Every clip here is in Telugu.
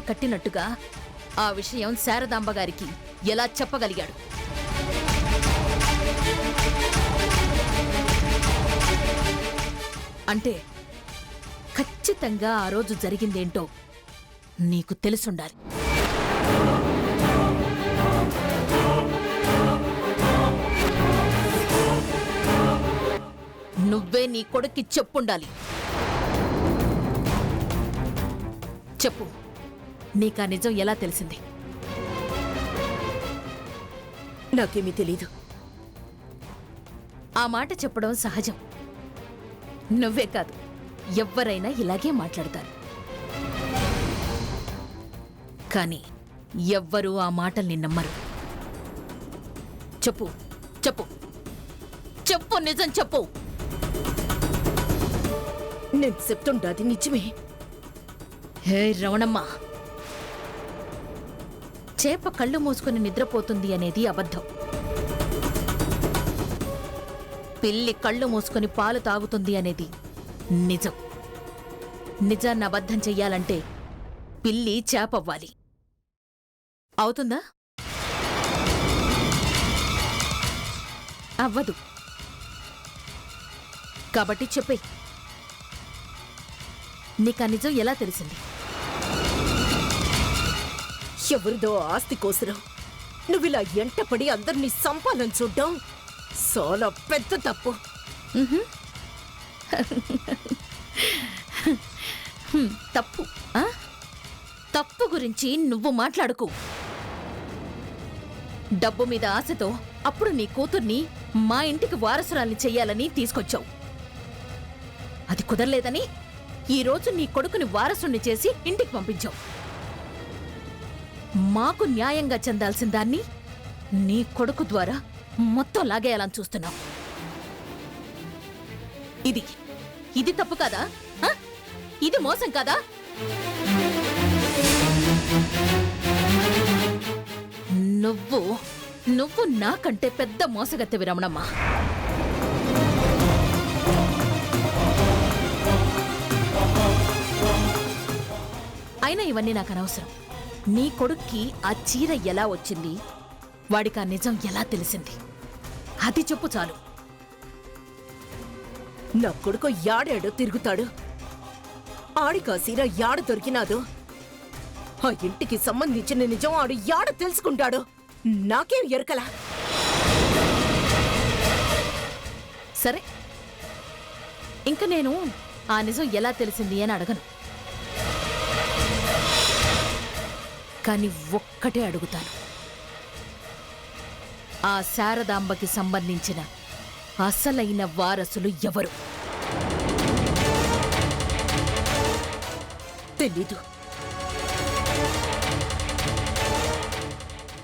కట్టినట్టుగా ఆ విషయం శారదాంబ గారికి ఎలా చెప్పగలిగాడు? అంటే ఖచ్చితంగా ఆ రోజు జరిగిందేంటో నీకు తెలుసుండాలి. నువ్వే నీ కొడుక్కి చెప్పుండాలి. చెప్పు, నీకా నిజం ఎలా తెలిసింది? నాకేమీ తెలీదు. ఆ మాట చెప్పడం సహజం. నువ్వే కాదు, ఎవ్వరైనా ఇలాగే మాట్లాడతారు. కానీ ఎవ్వరూ ఆ మాటల్ని నమ్మరు. చెప్పు చెప్పు చెప్పు, నిజం చెప్పు. నేను చెప్తుండాది నిజమే. హే రవణమ్మ, చేప కళ్ళు మూసుకుని నిద్రపోతుంది అనేది అబద్ధం. పిల్లి కళ్ళు మూసుకుని పాలు తాగుతుంది అనేది నిజం. నిజాన్ని అబద్ధం చెయ్యాలంటే పిల్లి చేపవ్వాలి. అవుతుందా? అవ్వదు. కాబట్టి చెప్పే, నీకా నిజం ఎలా తెలిసింది? ఎవరిదో ఆస్తి కోసరం నువ్విలా ఎంటపడి అందరినీ సంపాలని చూడ్డం చాలా పెద్ద తప్పు. తప్పు ఆ? తప్పు గురించి నువ్వు మాట్లాడుకు. డబ్బు మీద ఆశతో అప్పుడు నీ కూతుర్ని మా ఇంటికి వారసురాల్ని చెయ్యాలని తీసుకొచ్చావు. అది కుదరలేదని ఈరోజు నీ కొడుకుని వారసుని చేసి ఇంటికి పంపించావు. మాకు న్యాయంగా చెందాల్సిన దాన్ని నీ కొడుకు ద్వారా మొత్తం లాగేయాలని చూస్తున్నావు. ఇది ఇది తప్పు కాదా? ఇది మోసం కాదా? నువ్వు నువ్వు నాకంటే పెద్ద మోసగత్తెవి రమణమ్మ. అయినా ఇవన్నీ నాకు అనవసరం. నీ కొడుక్కి ఆ చీర ఎలా వచ్చింది, వాడికి ఆ నిజం ఎలా తెలిసింది, అది చెప్పు చాలు. నా కొడుకు యాడాడో తిరుగుతాడు. ఆడికా సీర యాడ దొరికినాదు. ఆ ఇంటికి సంబంధించిన నిజం ఆడు యాడ తెలుసుకుంటాడు. నాకేం ఎరకలా. సరే, ఇంక నేను ఆ నిజం ఎలా తెలిసింది అని అడగను. కానీ ఒక్కటే అడుగుతాను. ఆ శారదాంబకి సంబంధించిన అసలైన వారసులు ఎవరు? తెలీదు.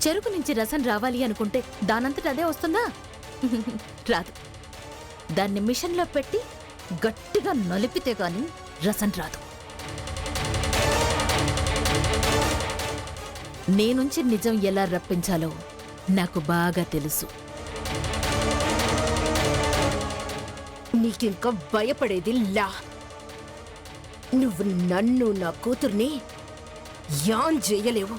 చెరుకు నుంచి రసం రావాలి అనుకుంటే దానంతట అదే వస్తుందా? రాదు. దాన్ని మిషన్లో పెట్టి గట్టిగా నలిపితే గాని రసం రాదు. నేనుంచి నిజం ఎలా రప్పించాలో నాకు బాగా తెలుసు. నీకింకా భయపడేది లా. నువ్వు నన్ను నా కూతుర్ని యాన్ చేయలేవు.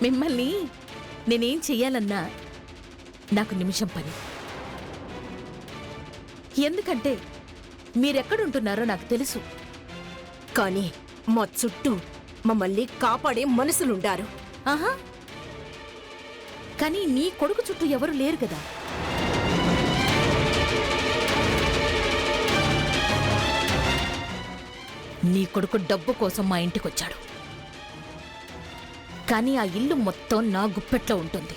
మిమ్మల్ని నేనేం చెయ్యాలన్నా నాకు నిమిషం పని. ఎందుకంటే మీరెక్కడుంటున్నారో నాకు తెలుసు. కానీ మా చుట్టూ మమ్మల్ని కాపాడే మనుషులుండారు. ఆహా, కానీ నీ కొడుకు చుట్టూ ఎవరు లేరు కదా. నీ కొడుకు డబ్బు కోసం మా ఇంటికొచ్చాడు. కానీ ఆ ఇల్లు మొత్తం నా గుప్పెట్లో ఉంటుంది.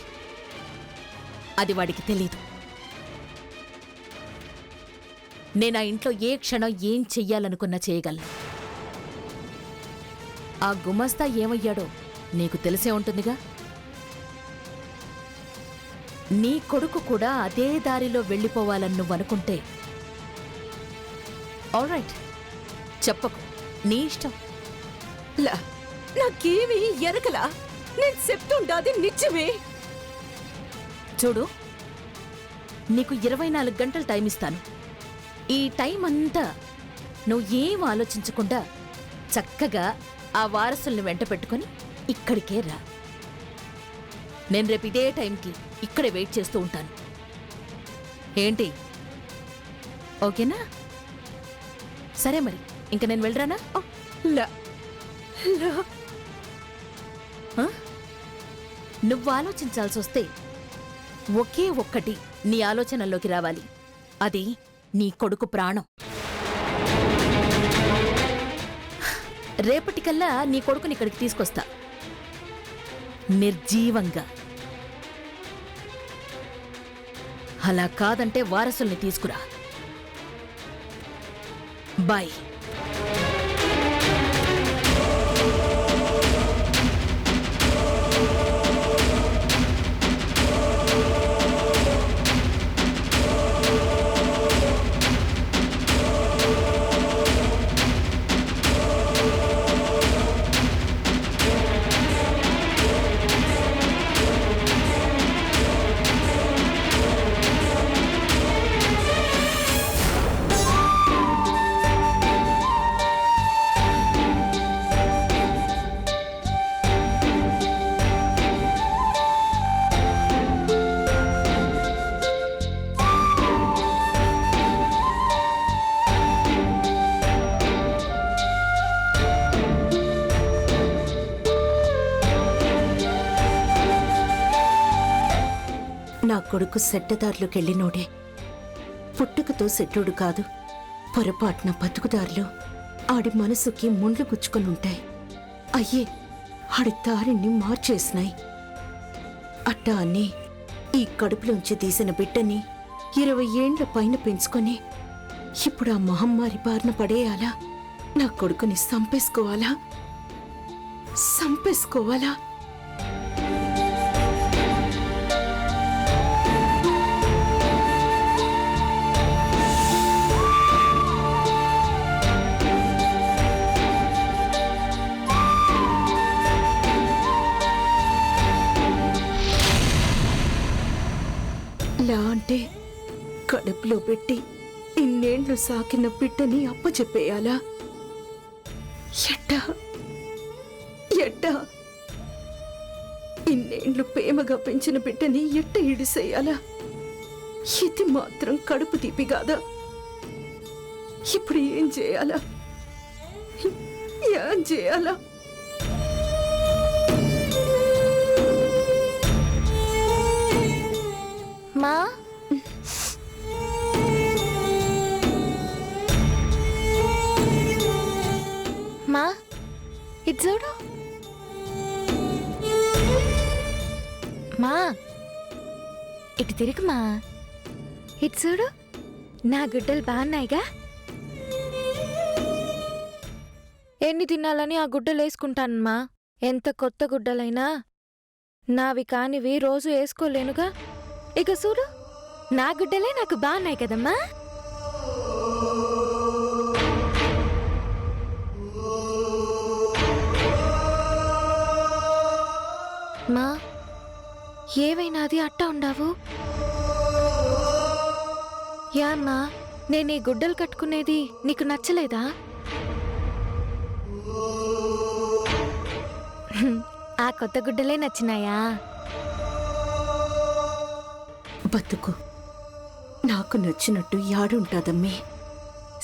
అది వాడికి తెలీదు. నేను ఆ ఇంట్లో ఏ క్షణం ఏం చెయ్యాలనుకున్నా చేయగలను. ఆ గుమస్తా ఏమయ్యాడో నీకు తెలిసే ఉంటుందిగా. నీ కొడుకు కూడా అదే దారిలో వెళ్ళిపోవాలని నువ్వనుకుంటే ఆల్రైట్, చెప్పకు, నీ ఇష్టం. లా, నాకేమీ ఎరకలా. నేను చెప్తుండాది నిజమే. చూడు, నీకు 24 గంటలు టైం ఇస్తాను. ఈ టైం అంతా నువ్వు ఏం ఆలోచించకుండా చక్కగా ఆ వారసుల్ని వెంట పెట్టుకుని ఇక్కడికే రా. నేను రేపు ఇదే టైంకి ఇక్కడే వెయిట్ చేస్తూ ఉంటాను. ఏంటి, ఓకేనా? సరే మరి, ఇంక నేను వెళ్ళరానా? లా లా ఆ? నువ్వు ఆలోచించాల్సి వస్తే ఒకే ఒక్కటి నీ ఆలోచనల్లోకి రావాలి. అది నీ కొడుకు ప్రాణం. రేపటికల్లా నీ కొడుకుని ఇక్కడికి తీసుకొస్తా, నిర్జీవంగా. అలా కాదంటే వారసుల్ని తీసుకురా. బాయ్. నా కొడుకు సెట్టదారులోకెళ్ళినోడే. పుట్టుకతో సెట్టుడు కాదు. పొరపాటున బతుకుదారులు ఆడి మనసుకి ముండ్లు గుచ్చుకొనుంటాయి. అయ్యే ఆడి దారిని మార్చేసినాయి. అట్టా అని ఈ కడుపులోంచి తీసిన బిడ్డని 20 ఏండ్ల పైన పెంచుకొని ఇప్పుడు ఆ మహమ్మారి బారిన పడేయాలా? నా కొడుకుని సంపేసుకోవాలా? లా అంటే కడుపులో పెట్టి ఇన్నేళ్లు సాకిన బిడ్డని అప్పచెప్పేయాలా? ఎట్టా ఇన్నేళ్లు ప్రేమగా పెంచిన బిడ్డని ఎట్ట ఇడిసేయాలా? ఇది మాత్రం కడుపు తీపి కాదా? ఇప్పుడు ఏం చేయాలా? మా మా ఇటు చూడు. మా ఇటు తిరుగుమా. ఇటు చూడు, నా గుడ్డలు బాగున్నాయిగా. ఎన్ని తినాలని ఆ గుడ్డలు వేసుకుంటానమ్మా. ఎంత కొత్త గుడ్డలైనా నావి కానివి రోజు వేసుకోలేనుగా. ఇక చూడు, నా గుడ్డలే నాకు బాగున్నాయి కదమ్మా. మా ఏవైనాది అట్టా ఉండావు? యామ్మా, నేను ఈ గుడ్డలు కట్టుకునేది నీకు నచ్చలేదా? ఆ కొత్త గుడ్డలే నచ్చినాయా? బతుకు నాకు నచ్చినట్టు యాడుంటాదమ్మే.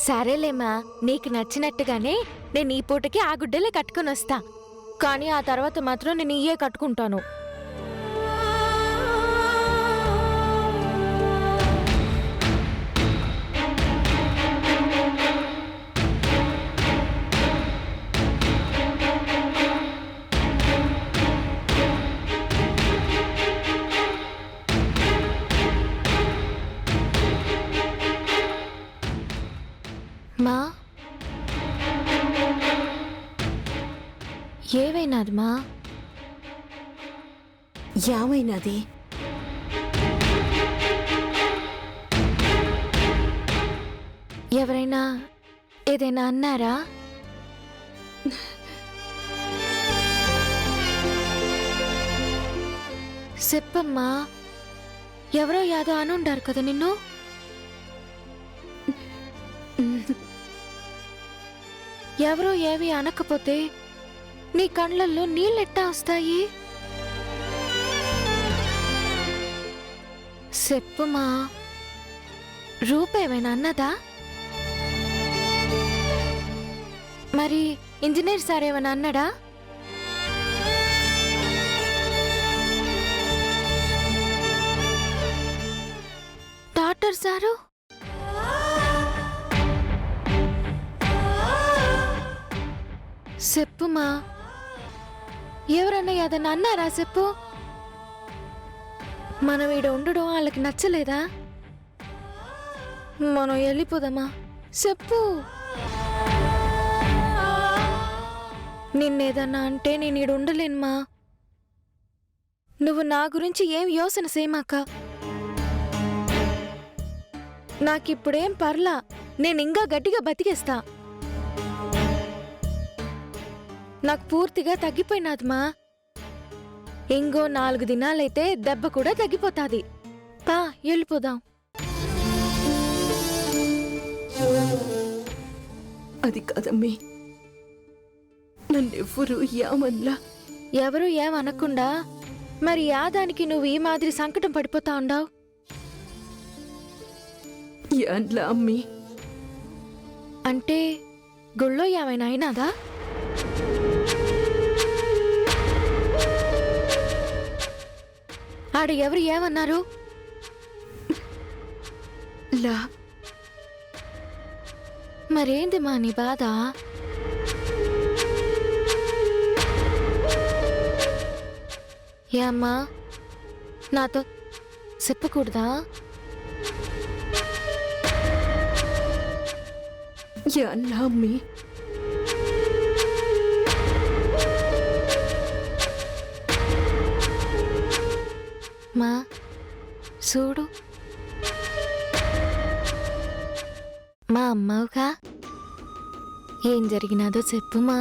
సరేలేమ్మా, నీకు నచ్చినట్టుగానే నేను ఈ పూటకి ఆ గుడ్డలే కట్టుకుని వస్తా. కానీ ఆ తర్వాత మాత్రం నేను ఇయే కట్టుకుంటాను. మా ఏవైనాది మా? యావైనాది? ఎవరైనా ఏదైనా అన్నారా? చెప్పమ్మా. ఎవరో యాదో అనుండారు కదా నిన్ను. ఎవరో ఏవి అనకపోతే నీ కళ్ళల్లో నీళ్ళెట్టా వస్తాయి? చెప్పుమా, రూపేమైనా అన్నదా? మరి ఇంజనీర్ సార్ ఏమైనా అన్నాడా? Doctor sir? చెప్పుమా, ఎవరన్నా ఏదన్నా అన్నారా? చెప్పు. మనం ఈడ ఉండడం వాళ్ళకి నచ్చలేదా? మనం వెళ్ళిపోదామా? చెప్పు. నిన్నేదన్నా అంటే నేను ఈడ ఉండలేనుమా. నువ్వు నా గురించి ఏం యోచన చేయమాక. నాకిప్పుడేం పర్లా, నేనింకా గట్టిగా బతికేస్తా. నాకు పూర్తిగా తగ్గిపోయినాదమ్మా. ఇంకో 4 దినాలైతే దెబ్బ కూడా తగ్గిపోతాది. పా, వెళ్ళిపోదాం. అది కాదమ్మీ, నన్నెవ్వరూ ఏమన్లా. ఎవరు ఏమనకుండా మరి యాదానికి నువ్వు ఈ మాదిరి సంకటం పడిపోతా ఉండావు? ఏంలా అమ్మీ? అంటే గుళ్ళో ఏమైనా అయినాదా? ఆడ ఎవరు ఏమన్నారు? లా. మరేంది మా నీ బాధ? ఏమ్మా, నాతో చెప్పకూడదా? ఏంలా అమ్మీ? మా చూడు, మా అమ్మవుగా, ఏం జరిగినాదో చెప్పుమా.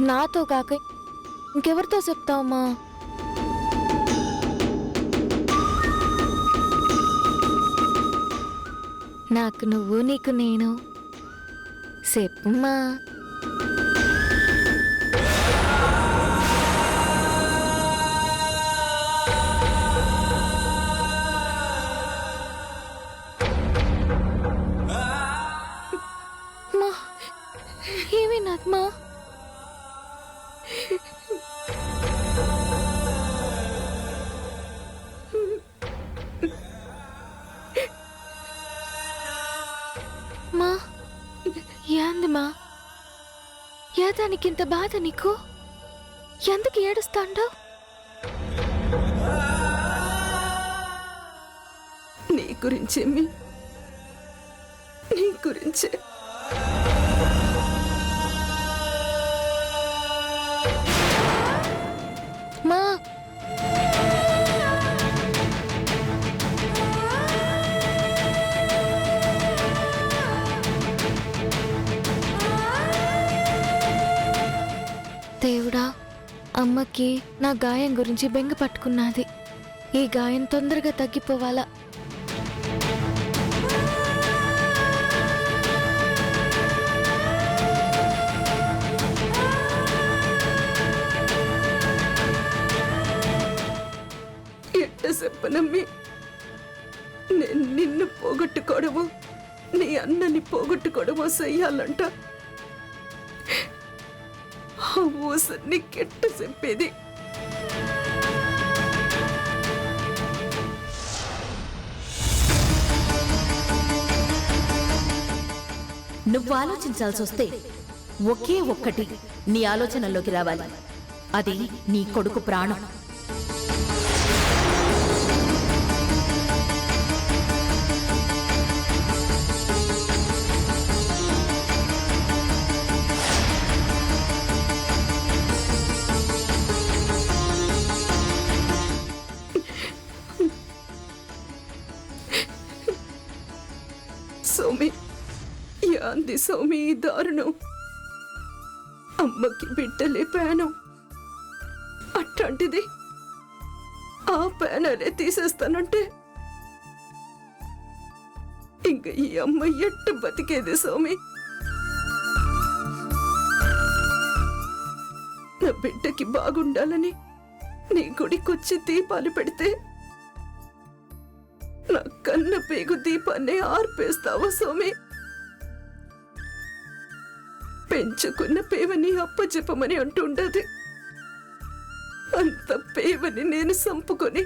నాతో కాక ఇంకెవరితో చెప్తావమ్మా? నాకు నువ్వు, నీకు నేను. చెప్పుమా. ఏమైనాత్మా? మా ఏందిమా, ఏదానికింత బాధ నీకు? ఎందుకు ఏడుస్తాండవు? నీ గురించేమి, నీ గురించే. మా దేవుడా, అమ్మకి నా గాయం గురించి బెంగ పట్టుకున్నది. ఈ గాయం తొందరగా తగ్గిపోవాలా. ఎట్ట చెప్పనమ్మి, నేను నిన్ను పోగొట్టుకోవడమో నీ అన్నని పోగొట్టుకోవడమో చెయ్యాలంట. ఆ ఊస నీకెట్ట చెప్పేది? నువ్వు ఆలోచించాల్సి వస్తే ఒకే ఒక్కటి నీ ఆలోచనల్లోకి రావాలి. అది నీ కొడుకు ప్రాణం. సౌమి, యాంది సౌమి ఈ దారుణం? అమ్మకి బిడ్డలే పేనం, అట్లాంటిది ఆ పేనలే తీసేస్తానంటే ఇంక ఈ అమ్మ ఎట్టు బతికేది స్వామి? నా బిడ్డకి బాగుండాలని నీ గుడికొచ్చి దీపాలు పెడితే నా కన్న పేగు దీపాన్ని ఆర్పేస్తావా స్వామి? పెంచుకున్న పేవని అప్పచెప్పమని అంటుండది. అంత పేవని నేను సంపుకొని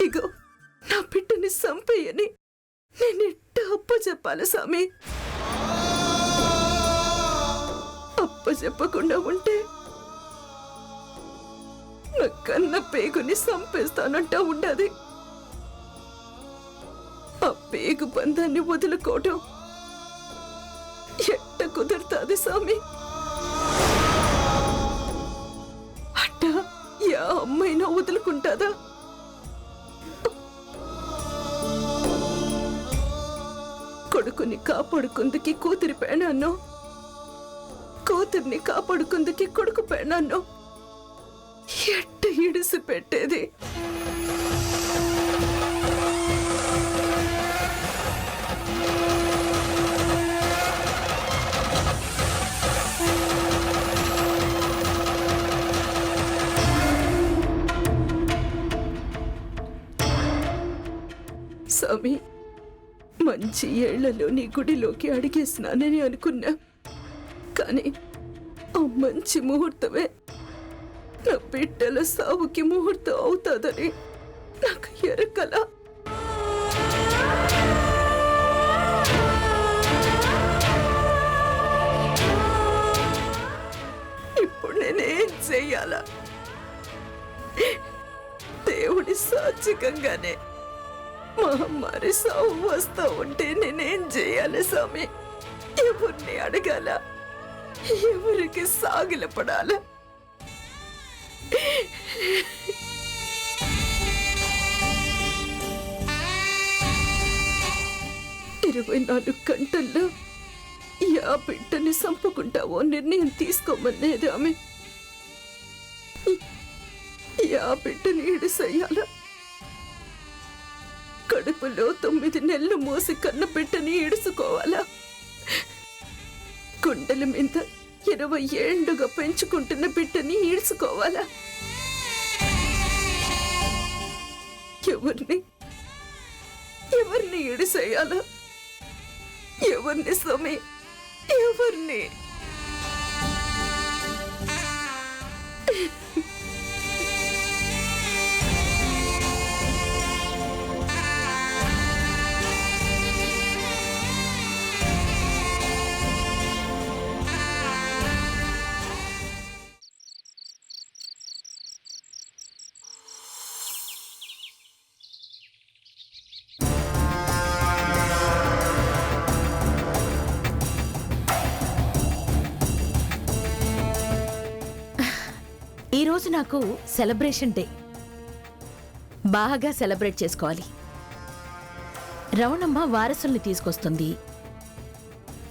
ఇగో నా బిడ్డని సంపేయని నేనెట్ట అప్పచెప్పాలి స్వామి? అప్పచెప్పకుండా ఉంటే నా కన్న పేగుని సంపేస్తానంట ఉండది. ఆ పేగు బంధాన్ని వదులుకోవటం ఎట్ట కుదురుతాది స్వామి? అట్ట యా అమ్మైనా వదులుకుంటాదా? కొడుకుని కాపాడుకుందుకి కూతురి పేణాన్నో, కూతుర్ని కాపాడుకుందుకి కొడుకు పేణాన్నో ఎట్ట ఇడిసి పెట్టేది? స్వామి, మంచి ఏళ్లలో నీ గుడిలోకి అడిగేసినానని అనుకున్నా. కానీ ఆ మంచి ముహూర్తమే నా బిడ్డల సావుకి ముహూర్తం అవుతాదని నాకు ఎరకల. ఇప్పుడు నేనేం చెయ్యాలా? దేవుడి సాత్వికంగానే మహమ్మారి సావు వస్తా ఉంటే నేనేం చేయాలి స్వామి? ఎవరిని అడగాల? ఎవరికి సాగిలపడాల? 24 గంటల్లో యా బిడ్డని చంపుకుంటావో నిర్ణయం తీసుకోమనేది ఆమె. యా బిడ్డని ఇడిసెయ్యాల? కడుపులో 9 నెలలు మోసి కన్న బిడ్డని ఇడుసుకోవాలా? గుండెల మీద 20 ఏళ్లుగా పెంచుకుంటున్న బిడ్డని ఈడ్చుకోవాలా? ఎవరిని ఇడిసేయాలా? ఎవరిని స్వామి? ఎవరిని? ఈరోజు నాకు సెలబ్రేషన్ డే. బాగా సెలబ్రేట్ చేసుకోవాలి. రవణమ్మ వారసుల్ని తీసుకొస్తుంది.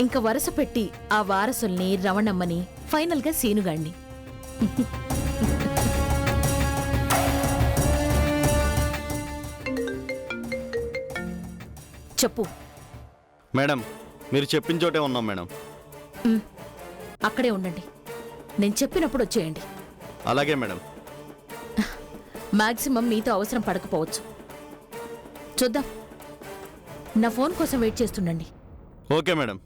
ఇంకా వరుస పెట్టి ఆ వారసుల్ని, రవణమ్మని, ఫైనల్గా సీనుగాణ్ణి. చెప్పు మేడం. మీరు చెప్పిన చోటే ఉన్నాం మేడం. అక్కడే ఉండండి. నేను చెప్పినప్పుడు వచ్చేయండి. అలాగే మేడం. మాక్సిమం మీతో అవసరం పడకపోవచ్చు. చూద్దాం. నా ఫోన్ కోసం వెయిట్ చేస్తుండండి. Okay madam.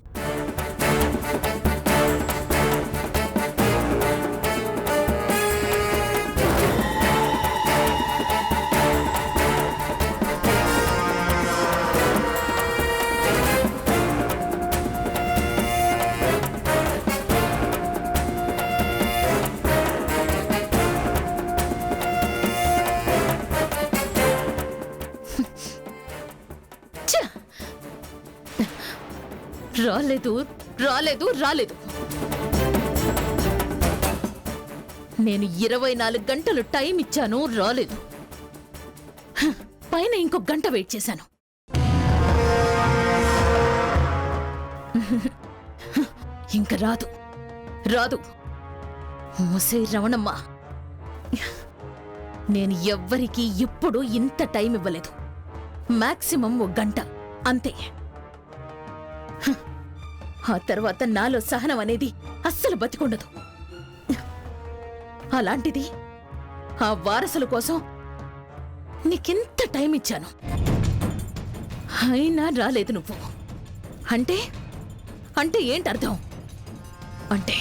రాలేదు రాలేదు రాలేదు. నేను 24 గంటలు టైం ఇచ్చాను, రాలేదు. పైన ఇంకో గంట వెయిట్ చేశాను. ఇంక రాదు రాదు. మోసే రవణమ్మ, నేను ఎవ్వరికీ ఎప్పుడూ ఇంత టైం ఇవ్వలేదు. మాక్సిమం 1 గంట. అంతే. హ్. ఆ తర్వాత నాలో సహనం అనేది అస్సలు బతికుండదు. అలాంటిది ఆ వారసుల కోసం నీకెంత టైం ఇచ్చాను, అయినా రాలేదు నువ్వు. అంటే అంటే ఏంటర్థం? అంటే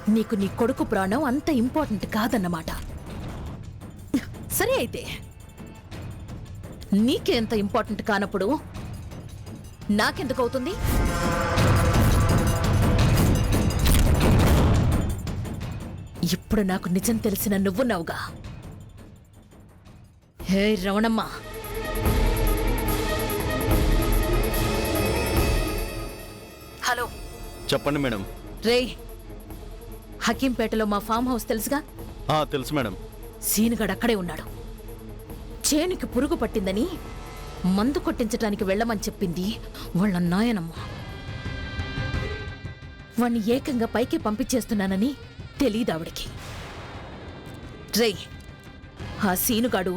నీకు నీ కొడుకు ప్రాణం అంత ఇంపార్టెంట్ కాదన్నమాట. సరే అయితే నీకే ఎంత ఇంపార్టెంట్ కానప్పుడు నాకెందుకు అవుతుంది? ఇప్పుడు నాకు నిజం తెలిసిన నువ్వున్నావుగా. హే రమణమ్మ, హలో. చెప్పండి మేడం. రే, హకీంపేటలో మా ఫామ్ హౌస్ తెలుసుగా? తెలుసు మేడం. సీనుగాడు అక్కడే ఉన్నాడు. చేనుకి పురుగు పట్టిందని మందు కొట్టించటానికి వెళ్ళమని చెప్పింది వాళ్ళ నాయనమ్మ. వాణ్ణి ఏకంగా పైకి పంపించేస్తున్నానని తెలీదావిడికి. రే, ఆ సీనుగాడు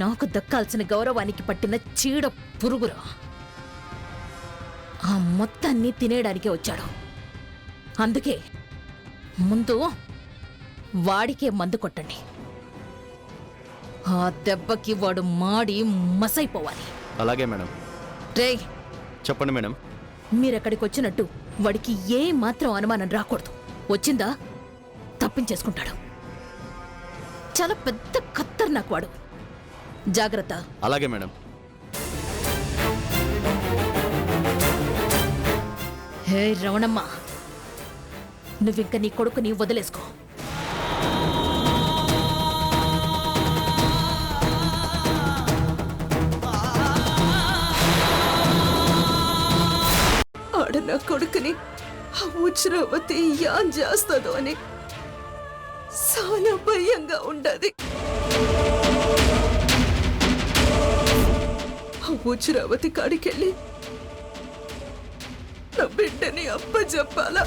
నాకు దక్కాల్సిన గౌరవానికి పట్టిన చీడ పురుగురా. ఆ మొత్తాన్ని తినేయడానికే వచ్చాడు. అందుకే ముందు వాడికే మందు కొట్టండి. ఆ దెబ్బకి వాడు మాడి మసైపోవాలి. అలాగే మేడం. రే, చెప్పండి మేడం. మీరెక్కడికి వచ్చినట్టు వాడికి ఏ మాత్రం అనుమానం రాకూడదు. వచ్చిందా తప్పించేసుకుంటాడు. చాలా పెద్ద ఖతర్నాక్ వాడు. జాగ్రత్త. అలాగే మేడం. హే రమణమ్మ, నువ్వింక నీ కొడుకుని వదిలేసుకో. ఆడ నా కొడుకుని ఆ ఉజ్రావతి యాన్ చేస్తుందో అని చాలా భయంగా ఉండదు. ఆ ఉజ్రావతి కాడికెళ్ళి నా బిడ్డని అప్పచెప్పాలా?